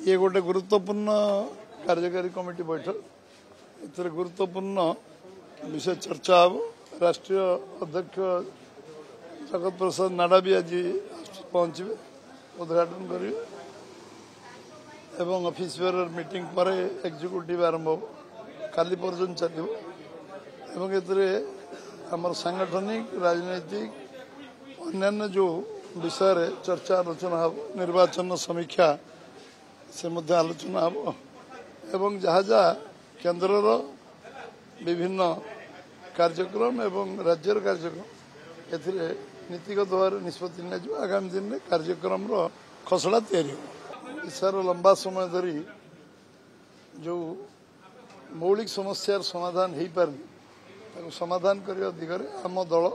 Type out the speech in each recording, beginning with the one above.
ये गोटे गुरुत्वपूर्ण कार्यकारी कमिटी बैठक एथरे गुरुत्वपूर्ण विषय चर्चा हम राष्ट्रीय अध्यक्ष जगत प्रसाद नाडा भी आज पहुंचे उद्घाटन करेंगे एवं ऑफिस बेयर मीटिंग पर एग्जीक्यूटिव आरंभ हो काली पर्यटन चलो एवं एथरे आमर सांगठनिक राजनैतिक अन्य जो विषय रे चर्चा आलोचना हम निर्वाचन समीक्षा से मध्य आलोचना हम एवं जहाँ जहाँ केन्द्र विभिन्न कार्यक्रम एवं राज्यर कार्यक्रम एथिरे नीतिगत भाव निष्पत्ति नियाजिव आगामी दिन में कार्यक्रम खसड़ा तैयारी हो इसार लंबा समय धरी जो मौलिक समस्यार समाधान हो पारनी समाधान करने दिगरे आम दल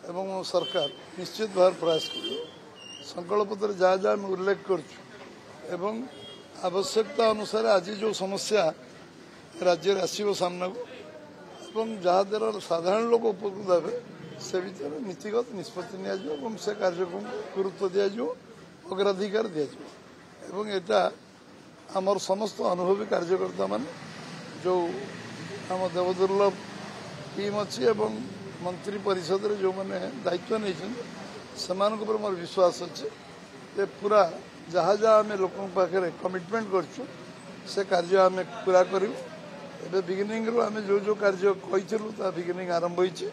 एवं सरकार निश्चित भाव प्रयास कर संकल्प पत्र जहाँ जहाँ आम उल्लेख करूँ एवं आवश्यकता अनुसार आज जो समस्या राज्य आसो सामना को जहाँ द्वारा साधारण लोक उपकृत हे से भर नीतिगत निष्पत्ति नियाजिव से कार्यक्रम गुरुत्व दिज्व अग्राधिकार दिज्व एटा आमर समस्त अनुभवी कार्यकर्ता मान जो आम देवदुर्लभ टीम अच्छी एवं मंत्री परिषद रे जो मैंने दायित्व नहीं से मोर विश्वास अच्छे पूरा जहाँ जहाँ आम लोक पाखे कमिटमेंट करछु से कार्य आम पूरा करूँ एवं बिगिनिंग रू आम जो जो कार्य कही बिगिनिंग आरंभ होती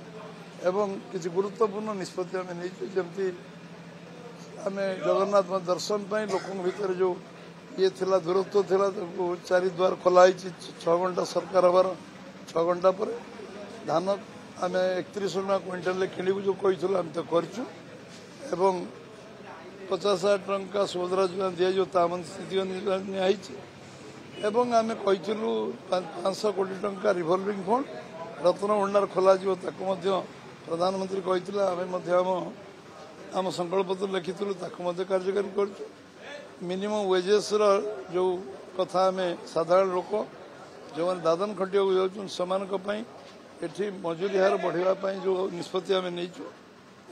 एवं किसी गुरुत्वपूर्ण निष्पत्ति आम नहीं जमती आम जगन्नाथ दर्शन पर लोक भीतर जो ये थिला दूरत्व थिला चारिद्वार खोलाई 6 घंटा सरकार हबार 6 घंटा पर धान आम 31 क्विंटाल किणु जो कही आम तो करचु एवं 50,000 टंका सुभद्रा योजना दिज्व स्थिति नियाई एवं आम कहीलु 500 कोटी टंका रिवॉल्विंग फंड रत्न भंडार खोल प्रधानमंत्री कही आम संकल्प पत्र लिखिलु कार्यकारी कर मिनिमम वेजेस जो कथा आम साधारण लोक जो मैंने दादन खटिया जाऊँ एठी मजूरी हार बढ़ावाई जो निष्पत्ति आम नहीं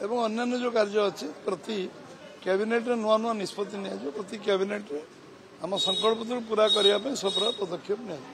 एवं अन्य जो कार्य अच्छे प्रति कैबिनेट नुआ नुआ निष्पत्ति नियाजिव प्रति कैबिनेट आम संकल्प पूरा करने सफल पदक्षेप निया।